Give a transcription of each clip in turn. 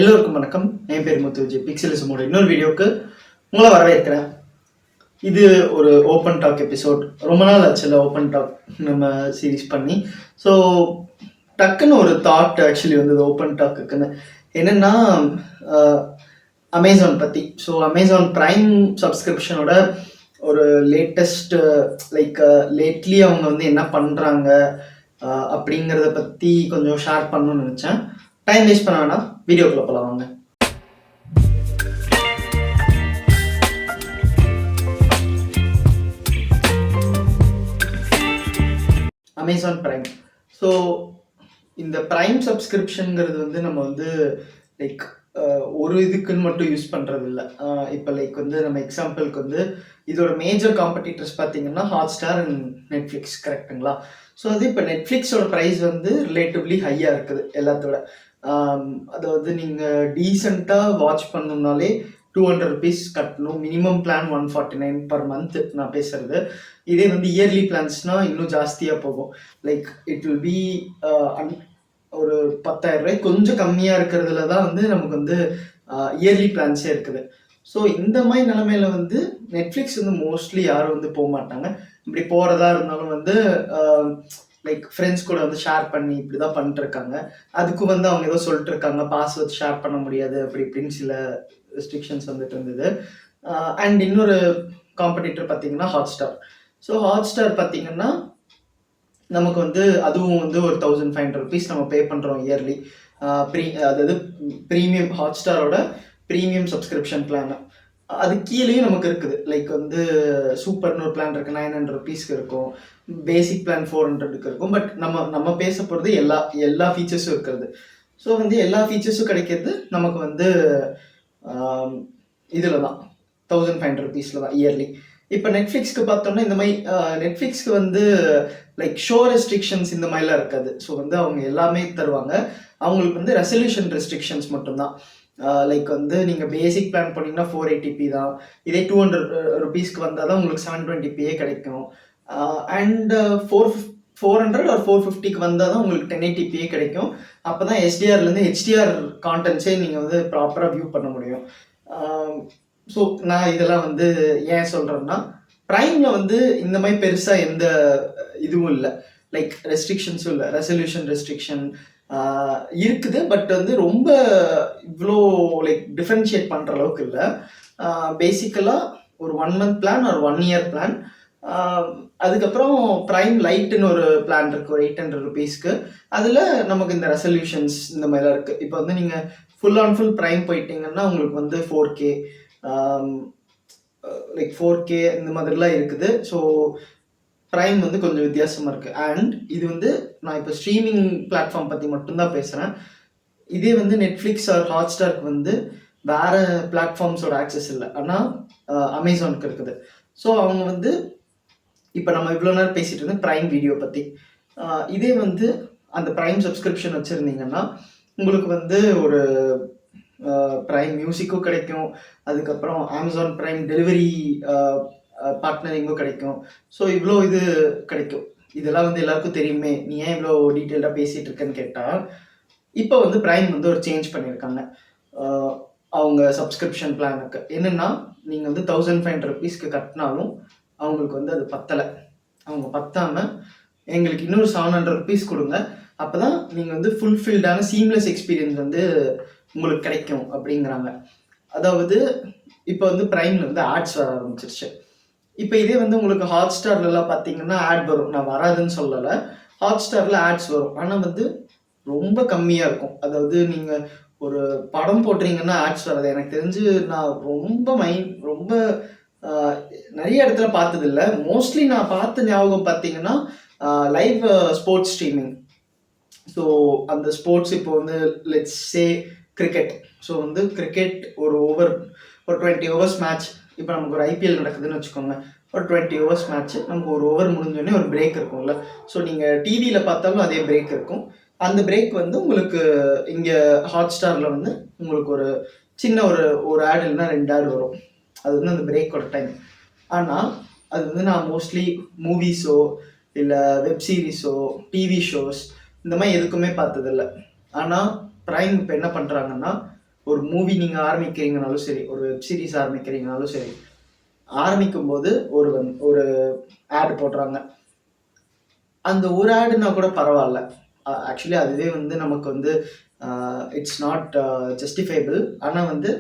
எல்லோருக்கும் வணக்கம். என் பேர் முத்து விஜய். பிக்சலிசமோட இன்னொரு வீடியோவுக்கு உங்களை வரவேற்கிறேன். இது ஒரு ஓப்பன் டாக் எபிசோட். ரொம்ப நாள் ஆச்சுல ஓப்பன் டாக் நம்ம சீரீஸ் பண்ணி. ஸோ டக்குன்னு ஒரு தாட் ஆக்சுவலி வந்தது ஓப்பன் டாக்குன்னு. என்னென்னா அமேசான் பற்றி. ஸோ அமேசான் ப்ரைம் சப்ஸ்கிரிப்ஷனோட ஒரு லேட்டஸ்ட் லேட்லி அவங்க வந்து என்ன பண்ணுறாங்க அப்படிங்கிறத பற்றி கொஞ்சம் ஷேர் பண்ணணும்னு நினச்சேன். டைம் வேஸ்ட் பண்ண வேணாம், வீடியோக்குள்ள போலாம் வாங்க. Amazon prime. ஸோ இந்த பிரைம் சப்ஸ்கிரிப்ஷனுங்கிறது வந்து நம்ம வந்து லைக் ஒரு இதுக்குன்னு மட்டும் யூஸ் பண்ணுறது இல்லை. இப்போ வந்து நம்ம எக்ஸாம்பிளுக்கு வந்து இதோட மேஜர் காம்படிட்டர்ஸ் பார்த்தீங்கன்னா ஹாட்ஸ்டார் அண்ட் நெட்ஃப்ளிக்ஸ், கரெக்டுங்களா? ஸோ அது இப்போ நெட்ஃப்ளிக்ஸோட ப்ரைஸ் வந்து ரிலேட்டிவ்லி ஹையாக இருக்குது எல்லாத்தோட. அதாவது நீங்கள் டீசெண்டாக வாட்ச் பண்ணணும்னாலே 200 rupees கட்டணும். மினிமம் பிளான் 149 பர் மந்த் நான் பேசுறது. இதே வந்து இயர்லி பிளான்ஸ்னால் இன்னும் ஜாஸ்தியாக போகும். லைக் இட் வில் பி ஒரு 10,000 ரூபாய் கொஞ்சம் கம்மியாக இருக்கிறதுல தான் வந்து நமக்கு வந்து இயர்லி பிளான்ஸே இருக்குது. ஸோ இந்த மாதிரி நிலைமையில வந்து நெட்ஃப்ளிக்ஸ் வந்து மோஸ்ட்லி யாரும் வந்து போக மாட்டாங்க. இப்படி போகிறதா இருந்தாலும் வந்து லைக் ஃப்ரெண்ட்ஸ் கூட வந்து ஷேர் பண்ணி இப்படி தான் பண்ணிட்டுருக்காங்க. அதுக்கு வந்து அவங்க ஏதோ சொல்லிட்டு இருக்காங்க, பாஸ்வேர்ட் ஷேர் பண்ண முடியாது அப்படி இப்படின்னு சில ரெஸ்ட்ரிக்ஷன்ஸ் வந்துட்டு இருந்தது. அண்ட் இன்னொரு காம்படிட்டர் பார்த்தீங்கன்னா ஹாட்ஸ்டார். ஸோ ஹாட்ஸ்டார் பார்த்தீங்கன்னா நமக்கு வந்து அதுவும் வந்து ஒரு 1,500 rupees நம்ம பே பண்ணுறோம் இயர்லி. அதாவது ப்ரீமியம் ஹாட்ஸ்டாரோட ப்ரீமியம் சப்ஸ்கிரிப்ஷன் பிளான். அது கீழேயும் நமக்கு இருக்குது. லைக் வந்து சூப்பர்னு ஒரு பிளான் இருக்குது, 900 rupees இருக்கும். பேசிக் பிளான் 400 இருக்கும். பட் நம்ம பேச போகிறது எல்லா ஃபீச்சர்ஸும் இருக்கிறது. ஸோ வந்து எல்லா ஃபீச்சர்ஸும் கிடைக்கிறது நமக்கு வந்து இதில் தான் 1,500 rupees தான் இயர்லி. இப்போ நெட்ஃப்ளிக்ஸ்க்கு பார்த்தோம்னா இந்த மாதிரி நெட்ஃப்ளிக்ஸ்க்கு வந்து லைக் ஷோ ரெஸ்ட்ரிக்ஷன்ஸ் இந்த மாதிரிலாம் இருக்காது. ஸோ வந்து அவங்க எல்லாமே தருவாங்க. அவங்களுக்கு வந்து ரெசல்யூஷன் ரெஸ்ட்ரிக்ஷன்ஸ் மட்டும்தான். லைக் வந்து நீங்கள் பேசிக் பிளான் பண்ணிங்கன்னா 480p தான். இதே 200 rupeesக்கு வந்தால் தான் உங்களுக்கு 720p கிடைக்கும். அண்ட் 400 or 450க்கு வந்தால் தான் உங்களுக்கு 1080p கிடைக்கும். அப்போ தான் எஸ்டிஆர்லேருந்து ஹெச்டிஆர் கான்டென்ட்ஸே நீங்கள் வந்து ப்ராப்பராக வியூ பண்ண முடியும். ஸோ நான் இதெல்லாம் வந்து ஏன் சொல்கிறேன்னா, ப்ரைமில் வந்து இந்த மாதிரி பெருசாக எந்த இதுவும் இல்லை, லைக் ரெஸ்ட்ரிக்ஷன்ஸும் இல்லை. ரெசல்யூஷன் ரெஸ்ட்ரிக்ஷன் இருக்குது, பட் வந்து ரொம்ப இவ்வளோ லைக் டிஃப்ரென்ஷியேட் பண்ணுற அளவுக்கு இல்லை. பேசிக்கலாக ஒரு 1 month பிளான் ஒரு 1 year பிளான். அதுக்கப்புறம் ப்ரைம் லைட்டுன்னு ஒரு பிளான் இருக்குது, ஒரு 800 rupeesக்கு. அதில் நமக்கு இந்த ரெசல்யூஷன்ஸ் இந்த மாதிரிலாம் இருக்குது. இப்போ வந்து நீங்கள் ஃபுல் ஆன் ஃபுல் ப்ரைம் போயிட்டீங்கன்னா உங்களுக்கு வந்து 4K லைக் 4K இந்த மாதிரிலாம் இருக்குது. ஸோ ப்ரைம் வந்து கொஞ்சம் வித்தியாசமாக இருக்குது. அண்ட் இது வந்து நான் இப்போ ஸ்ட்ரீமிங் பிளாட்ஃபார்ம் பற்றி மட்டும்தான் பேசுகிறேன். இதே வந்து நெட்ஃப்ளிக்ஸ் ஆர் ஹாட்ஸ்டாருக்கு வந்து வேறு பிளாட்ஃபார்ம்ஸோட ஆக்சஸ் இல்லை, ஆனால் அமேசானுக்கு இருக்குது. ஸோ அவங்க வந்து இப்போ நம்ம இவ்வளோ நேரம் பேசிகிட்டு இருந்தோம் ப்ரைம் வீடியோ பற்றி. இதே வந்து அந்த ப்ரைம் சப்ஸ்கிரிப்ஷன் வச்சுருந்தீங்கன்னா உங்களுக்கு வந்து ஒரு ப்ரைம் மியூசிக்கும் கிடைக்கும். அதுக்கப்புறம் அமேசான் ப்ரைம் டெலிவரி பார்ட்னரிங்கும் கிடைக்கும். ஸோ இவ்வளோ இது கிடைக்கும். இதெல்லாம் வந்து எல்லாருக்கும் தெரியுமே, நீ ஏன் இவ்வளோ டீட்டெயில்டாக பேசிகிட்டு இருக்கேன்னு கேட்டால், இப்போ வந்து ப்ரைம் வந்து ஒரு சேஞ்ச் பண்ணியிருக்காங்க அவங்க சப்ஸ்கிரிப்ஷன் பிளானுக்கு. என்னென்னா நீங்கள் வந்து 1,500 rupeesக்கு கட்டினாலும் அவங்களுக்கு வந்து அது பத்தலை. அவங்க பத்தாமல் எங்களுக்கு இன்னொரு 700 rupees கொடுங்க, அப்போ தான் நீங்கள் வந்து ஃபுல்ஃபில்டான சீம்லெஸ் எக்ஸ்பீரியன்ஸ் வந்து உங்களுக்கு கிடைக்கும் அப்படிங்கிறாங்க. அதாவது இப்போ வந்து ப்ரைமில் வந்து ஆட்ஸ் வர ஆரம்பிச்சிருச்சு. இப்போ இதே வந்து உங்களுக்கு ஹாட்ஸ்டார்லாம் பார்த்தீங்கன்னா ஆட் வரும். நான் வராதுன்னு சொல்லலை, ஹாட்ஸ்டாரில் ஆட்ஸ் வரும், ஆனால் வந்து ரொம்ப கம்மியாக இருக்கும். அதாவது நீங்கள் ஒரு படம் போட்டுறீங்கன்னா ஆட்ஸ் வராது. எனக்கு தெரிஞ்சு நான் ரொம்ப நிறைய இடத்துல பார்த்ததில்லை. மோஸ்ட்லி நான் பார்த்த ஞாபகம் பார்த்தீங்கன்னா லைவ் ஸ்போர்ட்ஸ் ஸ்ட்ரீமிங். ஸோ அந்த ஸ்போர்ட்ஸ் இப்போ வந்து லெட்ஸ் சே கிரிக்கெட். ஸோ வந்து கிரிக்கெட் ஒரு 20 overs மேட்ச். இப்போ நமக்கு ஒரு IPL நடக்குதுன்னு வச்சுக்கோங்க, ஒரு 20 overs மேட்ச்சு. நமக்கு ஒரு ஓவர் முடிஞ்சோடனே ஒரு பிரேக் இருக்கும்ல. ஸோ நீங்கள் டிவியில் பார்த்தாலும் அதே பிரேக் இருக்கும். அந்த பிரேக் வந்து உங்களுக்கு இங்கே ஹாட்ஸ்டாரில் வந்து உங்களுக்கு ஒரு சின்ன ஒரு ஆட் இல்லைன்னா 2 ஆட் வரும். அது வந்து அந்த பிரேக்கோட டைம். ஆனால் அது வந்து நான் மோஸ்ட்லி மூவிஸோ இல்லை வெப் சீரிஸோ டிவி ஷோஸ் இந்த மாதிரி எதுக்குமே பார்த்ததில்லை. ஆனால் ப்ரைம் இப்போ என்ன பண்ணுறாங்கன்னா ஒரு மூவி நீங்கள் ஆரம்பிக்கிறீங்கனாலும் சரி, ஒரு வெப் சீரிஸ் ஆரம்பிக்கிறீங்கனாலும் சரி, ஆரம்பிக்கும் போது ஒரு ஆட் போடுறாங்க. அந்த ஒரு ஆடுனா கூட பரவாயில்ல. ஆக்சுவலி அதுவே வந்து நமக்கு வந்து இட்ஸ் நாட் ஜஸ்டிஃபைபிள். ஆனால் வந்து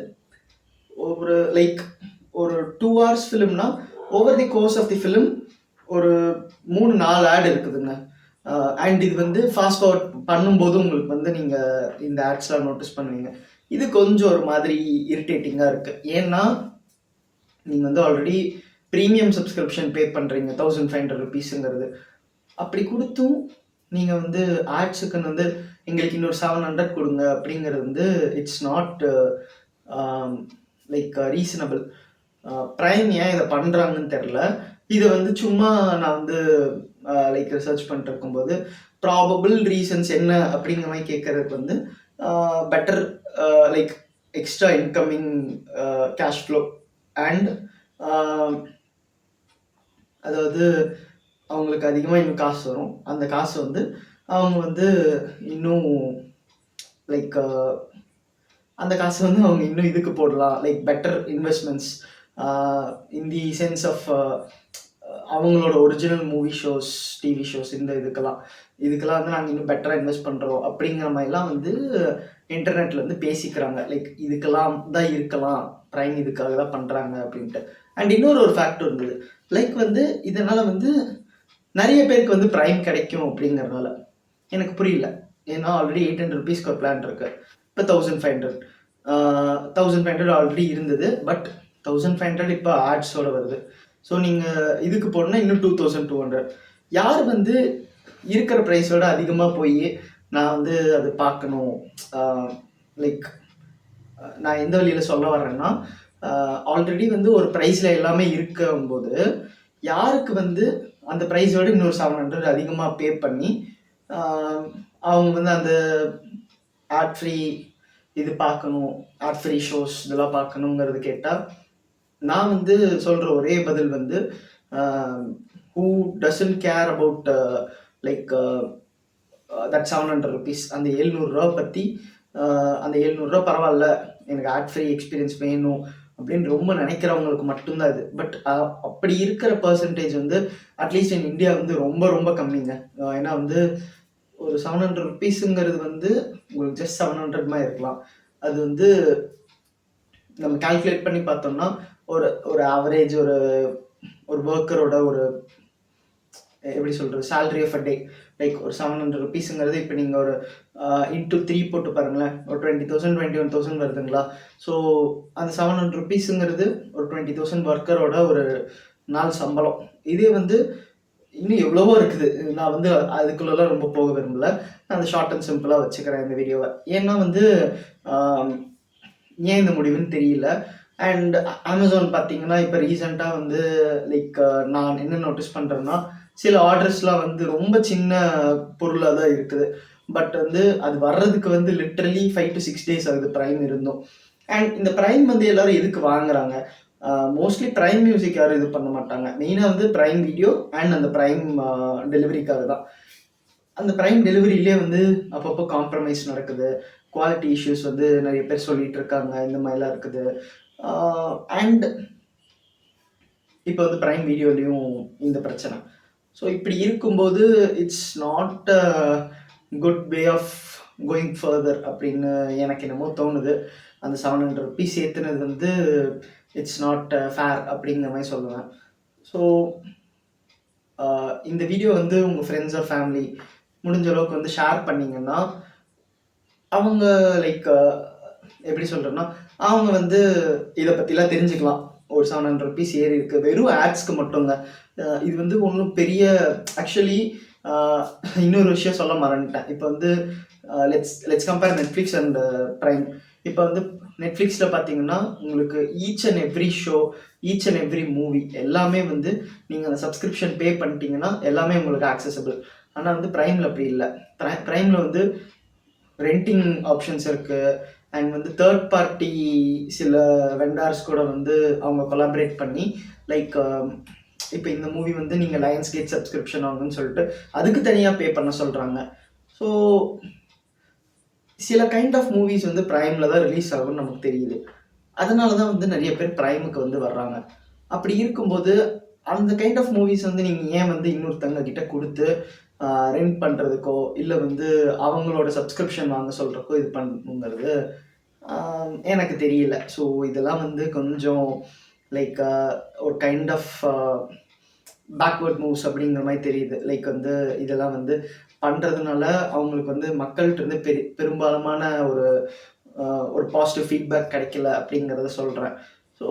ஒரு லைக் ஒரு 2 hours ஃபிலிம்னா over the course of the film ஒரு 3-4 ஆட் இருக்குதுங்க. அண்ட் இது வந்து ஃபாஸ்ட் ஃபார்வர்ட் பண்ணும்போது உங்களுக்கு வந்து நீங்கள் இந்த ஆட்ஸ்லாம் நோட்டீஸ் பண்ணுவீங்க. இது கொஞ்சம் ஒரு மாதிரி இரிட்டேட்டிங்காக இருக்குது. ஏன்னா நீங்கள் வந்து ஆல்ரெடி ப்ரீமியம் சப்ஸ்கிரிப்ஷன் பே பண்ணுறீங்க, 1500 rupeesங்கிறது. அப்படி கொடுத்தும் நீங்கள் வந்து ஆட்ஸுக்குன்னு வந்து எங்களுக்கு இன்னொரு 700 கொடுங்க அப்படிங்கிறது வந்து it's not like reasonable. Prime ஏன் இதை பண்ணுறாங்கன்னு தெரில. இதை வந்து சும்மா நான் வந்து லைக் ரிசர்ச் பண்ணிட்டு இருக்கும்போது ப்ராபபிள் ரீசன்ஸ் என்ன அப்படிங்கிற மாதிரி கேட்கறதுக்கு வந்து better like extra incoming cash flow and அதாவது அவங்களுக்கு அதிகமாக இன்னும் காசு வரும். அந்த காசு வந்து அவங்க வந்து இன்னும் லைக் அந்த காசு வந்து அவங்க இன்னும் இதுக்கு போடலாம், like better investments in the sense of அவங்களோட original movie shows, TV shows, இந்த இதுக்கெல்லாம் வந்து நாங்கள் இன்னும் பெட்டராக இன்வெஸ்ட் பண்ணுறோம் அப்படிங்கிற மாதிரிலாம் வந்து இன்டர்நெட்டில் வந்து பேசிக்கிறாங்க. லைக் இதுக்கெல்லாம் தான் இருக்கலாம், ப்ரைம் இதுக்காக தான் பண்ணுறாங்க அப்படின்ட்டு. அண்ட் இன்னொரு ஃபேக்டர் இருந்தது, லைக் வந்து இதனால் வந்து நிறைய பேருக்கு வந்து ப்ரைம் கிடைக்கும் அப்படிங்கிறதுனால எனக்கு புரியல. ஏன்னா ஆல்ரெடி 800 rupeesக்கு ஒரு பிளான் இருக்கு, இப்போ 1500 ஆல்ரெடி இருந்தது. பட் 1500 இப்போ ஆட்ஸோட வருது. ஸோ நீங்கள் இதுக்கு போடணும்னா இன்னும் 2200. யார் வந்து இருக்கிற ப்ரைஸோட அதிகமாக போய் நான் வந்து அது பார்க்கணும், லைக் நான் எந்த வழியில் சொல்ல வரேன்னா, ஆல்ரெடி வந்து ஒரு ப்ரைஸில் எல்லாமே இருக்கும்போது யாருக்கு வந்து அந்த ப்ரைஸோட இன்னொரு 700 அதிகமாக பே பண்ணி அவங்க வந்து அந்த ஆட் ஃப்ரீ இது பார்க்கணும், ஆட் ஃப்ரீ ஷோஸ் இதெல்லாம் பார்க்கணுங்கிறது கேட்டால் நான் வந்து சொல்கிற ஒரே பதில் வந்து who doesn't care about like that 700 rupees, அந்த 700 ரூபா பற்றி அந்த 700 ரூபா பரவாயில்ல, எனக்கு ஆட் ஃப்ரீ எக்ஸ்பீரியன்ஸ் வேணும் அப்படின்னு ரொம்ப நினைக்கிறவங்களுக்கு மட்டும்தான் இது. பட் அப்படி இருக்கிற பர்சன்டேஜ் வந்து அட்லீஸ்ட் இன் இந்தியா வந்து ரொம்ப ரொம்ப கம்மிங்க. ஏன்னா வந்து ஒரு 700 rupeesங்கிறது வந்து உங்களுக்கு ஜஸ்ட் 700 மாதிரி இருக்கலாம். அது வந்து நம்ம கால்குலேட் பண்ணி பார்த்தோம்னா ஒரு ஆவரேஜ் ஒரு ஒர்க்கரோட ஒரு எப்படி சொல்கிறது salary of a day, like ஒரு 700 rupeesங்கிறது இப்போ நீங்கள் ஒரு இன்ட்டு 3 போட்டு பாருங்களேன், ஒரு 20,000 21,000 வருதுங்களா. ஸோ அந்த 700 rupeesங்கிறது ஒரு 20,000 ஒர்க்கரோட ஒரு நாள் சம்பளம். இதே வந்து இன்னும் எவ்வளவோ இருக்குது. நான் வந்து அதுக்குள்ளெல்லாம் ரொம்ப போக விரும்பல. நான் அந்த ஷார்ட் அண்ட் சிம்பிளாக வச்சுக்கிறேன் இந்த வீடியோவை. ஏன்னா வந்து ஏன் இந்த முடிவுன்னு தெரியல. அண்ட் அமேசான் பார்த்தீங்கன்னா இப்போ ரீசெண்டாக வந்து லைக் நான் என்ன நோட்டீஸ் பண்ணுறேன்னா, சில ஆர்டர்ஸ்லாம் வந்து ரொம்ப சின்ன பொருளாக தான் இருக்குது. பட் வந்து அது வர்றதுக்கு வந்து லிட்ரலி 5 to 6 days ஆகுது ப்ரைம் இருந்தும். அண்ட் இந்த ப்ரைம் வந்து எல்லாரும் எதுக்கு வாங்குறாங்க? மோஸ்ட்லி ப்ரைம் மியூசிக் யாரும் இது பண்ண மாட்டாங்க. மெயினாக வந்து ப்ரைம் வீடியோ அண்ட் அந்த ப்ரைம் டெலிவரிக்காக தான். அந்த ப்ரைம் டெலிவரியிலே வந்து அப்பப்போ காம்ப்ரமைஸ் நடக்குது, குவாலிட்டி இஷ்யூஸ் வந்து நிறைய பேர் சொல்லிட்டு இருக்காங்க, இந்த மாதிரிலாம் இருக்குது. அண்ட் இப்போ வந்து ப்ரைம் வீடியோலையும் இந்த பிரச்சனை. ஸோ இப்படி இருக்கும்போது it's not a good way of going further அப்படின்னு எனக்கு என்னமோ தோணுது. அந்த 700 rupees ஏற்றுனது வந்து இட்ஸ் நாட் ஃபேர் அப்படிங்கிற மாதிரி சொல்லுவேன். ஸோ இந்த வீடியோ வந்து உங்கள் ஃப்ரெண்ட்ஸ் ஆர் ஃபேமிலி முடிஞ்ச அளவுக்கு வந்து ஷேர் பண்ணிங்கன்னா அவங்க லைக் எப்படி சொல்கிறேன்னா அவங்க வந்து இதை பற்றிலாம் தெரிஞ்சுக்கலாம். ஒரு 700 rupees ஏறி இருக்குது வெறும் ஆட்ஸ்க்கு மட்டுங்க. இது வந்து ஒன்றும் பெரிய ஆக்சுவலி இன்னொரு விஷயம் சொல்ல மறந்துட்டேன். இப்போ வந்து let's compare Netflix and prime. இப்போ வந்து நெட்ஃப்ளிக்ஸில் பார்த்தீங்கன்னா உங்களுக்கு each and every show, each and every movie எல்லாமே வந்து நீங்கள் அந்த சப்ஸ்கிரிப்ஷன் பே பண்ணிட்டீங்கன்னா எல்லாமே உங்களுக்கு ஆக்சசபிள். ஆனால் வந்து ப்ரைமில் அப்படி இல்லை. ப்ரைமில் வந்து ரெண்டிங் ஆப்ஷன்ஸ் இருக்குது. அண்ட் வந்து தேர்ட் பார்ட்டி சில வெண்டார்ஸ் கூட வந்து அவங்க கொலாபரேட் பண்ணி லைக் இப்போ இந்த மூவி வந்து நீங்கள் லயன்ஸ் கேட் சப்ஸ்கிரிப்ஷன் ஆகுன்னு சொல்லிட்டு அதுக்கு தனியாக பே பண்ண சொல்கிறாங்க. ஸோ சில கைண்ட் ஆஃப் மூவிஸ் வந்து ப்ரைமில் தான் ரிலீஸ் ஆகும்னு நமக்கு தெரியுது. அதனால தான் வந்து நிறைய பேர் ப்ரைமுக்கு வந்து வர்றாங்க. அப்படி இருக்கும்போது அந்த கைண்ட் ஆஃப் மூவிஸ் வந்து நீங்கள் ஏன் வந்து இன்னொருத்தவங்க கிட்ட கொடுத்து ரெண்ட் பண்ணுறதுக்கோ இல்லை வந்து அவங்களோட சப்ஸ்கிரிப்ஷன் வாங்க சொல்கிறக்கோ இது பண்ணுங்கிறது எனக்கு தெரியல. ஸோ இதெல்லாம் வந்து கொஞ்சம் லைக் ஒரு கைண்ட் ஆஃப் பேக்வேர்ட் மூவ்ஸ் அப்படிங்கிற மாதிரி தெரியுது. லைக் வந்து இதெல்லாம் வந்து பண்ணுறதுனால அவங்களுக்கு வந்து மக்கள்கிட்ட இருந்து பெரும்பாலான ஒரு பாசிட்டிவ் ஃபீட்பேக் கிடைக்கல அப்படிங்கிறத சொல்கிறேன். ஸோ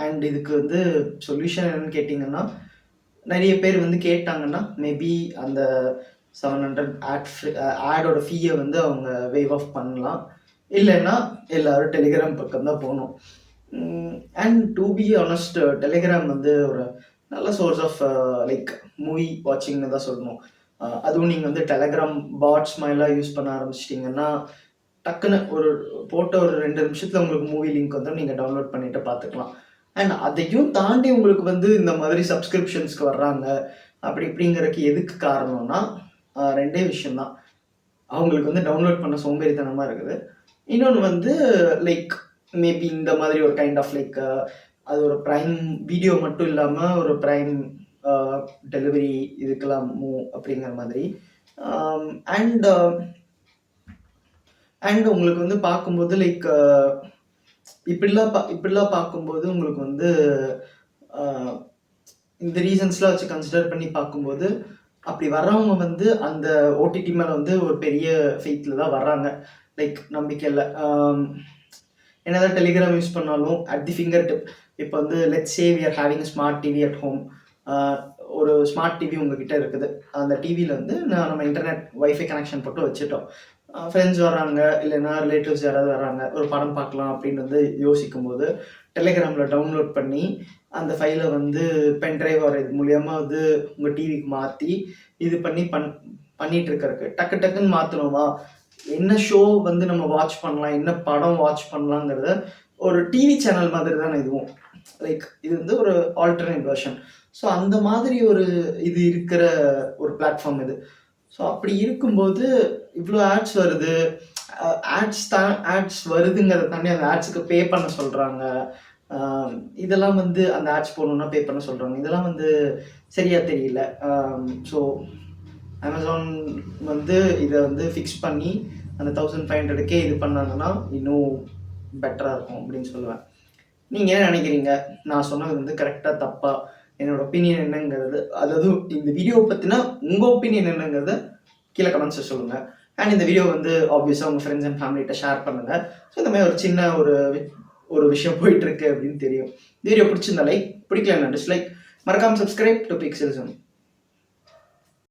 அண்ட் இதுக்கு வந்து சொல்யூஷன் என்னன்னு கேட்டிங்கன்னா, நிறைய பேர் வந்து கேட்டாங்கன்னா மேபி அந்த 700 ஆடோட ஃபீயை வந்து அவங்க வேவ் ஆஃப் பண்ணலாம். இல்லைன்னா எல்லோரும் டெலிகிராம் பக்கம் தான் போகணும். And to be honest Telegram வந்து ஒரு நல்ல சோர்ஸ் ஆஃப் லைக் மூவி வாட்சிங்னு தான் சொல்லணும். அதுவும் நீங்கள் வந்து டெலிகிராம் பாட்ஸ் மாதிரிலாம் யூஸ் பண்ண ஆரம்பிச்சிட்டிங்கன்னா டக்குன்னு போட்ட ஒரு 2 நிமிஷத்தில் உங்களுக்கு மூவி லிங்க் வந்து நீங்கள் டவுன்லோட் பண்ணிவிட்டு பார்த்துக்கலாம். அண்ட் அதையும் தாண்டி உங்களுக்கு வந்து இந்த மாதிரி சப்ஸ்கிரிப்ஷன்ஸ்க்கு வர்றாங்க அப்படி இப்படிங்கிறதுக்கு எதுக்கு காரணம்னா 2 விஷயம்தான். அவங்களுக்கு வந்து டவுன்லோட் பண்ண சோம்பேறித்தனமாக இருக்குது. இன்னொன்று வந்து லைக் மேபி இந்த மாதிரி ஒரு கைண்ட் ஆஃப் லைக் அது ஒரு ப்ரைம் வீடியோ மட்டும் இல்லாமல் ஒரு ப்ரைம் டெலிவரி இதுக்கெல்லாமோ அப்படிங்கிற மாதிரி. அண்ட் உங்களுக்கு வந்து பார்க்கும்போது லைக் இப்படிலாம் பார்க்கும்போது உங்களுக்கு வந்து இந்த ரீசன்ஸ்லாம் வச்சு கன்சிடர் பண்ணி பார்க்கும்போது அப்படி வர்றவங்க வந்து அந்த ஓடிடி மேலே வந்து ஒரு பெரிய ஃபெய்த்தில் தான் வர்றாங்க. லைக் நம்பிக்கையில் என்னதான் டெலிகிராம் யூஸ் பண்ணாலும் அட் தி ஃபிங்கர் டிப். இப்போ வந்து let's say we are having smart TV at home. ஒரு ஸ்மார்ட் டிவி உங்ககிட்ட இருக்குது. அந்த டிவியில் வந்து நம்ம இன்டர்நெட் வைஃபை கனெக்ஷன் போட்டு வச்சுட்டோம். ஃப்ரெண்ட்ஸ் வராங்க இல்லைன்னா ரிலேட்டிவ்ஸ் யாராவது வராங்க, ஒரு படம் பார்க்கலாம் அப்படின்னு வந்து யோசிக்கும் போது டெலிகிராமில் டவுன்லோட் பண்ணி அந்த ஃபைலை வந்து பென்ட்ரைவ் வர இது மூலியமாக வந்து உங்கள் டிவிக்கு மாற்றி இது பண்ணிட்டு இருக்கிறதுக்கு டக்குன்னு மாற்றணுமா, என்ன ஷோ வந்து நம்ம வாட்ச் பண்ணலாம், என்ன படம் வாட்ச் பண்ணலாங்கிறத ஒரு டிவி சேனல் மாதிரி தானே இதுவும். லைக் இது வந்து ஒரு ஆல்டர்னேட் வெர்ஷன். ஸோ அந்த மாதிரி ஒரு இது இருக்கிற ஒரு பிளாட்ஃபார்ம் இது. ஸோ அப்படி இருக்கும்போது இவ்வளோ ஆட்ஸ் வருது. ஆட்ஸ் வருதுங்கிறத தாண்டி அந்த ஆட்ஸுக்கு பே பண்ண சொல்கிறாங்க. இதெல்லாம் வந்து அந்த ஆட்ஸ் போடணுன்னா பே பண்ண சொல்கிறாங்க. இதெல்லாம் வந்து சரியாக தெரியல. ஸோ அமேசான் வந்து இதை வந்து ஃபிக்ஸ் பண்ணி அந்த 1500K இது பண்ணாங்கன்னா இன்னும் பெட்டராக இருக்கும் அப்படின்னு சொல்லுவேன். நீங்கள் என்ன நினைக்கிறீங்க? நான் சொன்னது வந்து கரெக்டாக தப்பா, என்னோட ஒப்பீனியன் என்னங்கிறது, அதாவது இந்த வீடியோவை பற்றினா உங்கள் ஒப்பீனியன் என்னங்கிறத கீழே கமெண்ட்ஸை சொல்லுங்கள். அண்ட் இந்த வீடியோ வந்து ஆப்வியஸாக உங்கள் ஃப்ரெண்ட்ஸ் அண்ட் ஃபேமிலிகிட்ட ஷேர் பண்ணுங்கள். ஸோ இந்த மாதிரி ஒரு சின்ன ஒரு விஷயம் போயிட்டுருக்கு அப்படின்னு தெரியும். வீடியோ பிடிச்சிருந்தா லைக், பிடிக்கலன்னா டிஸ்லைக், மறக்காமல் சப்ஸ்கிரைப் டு பிக்சல்ஸ்.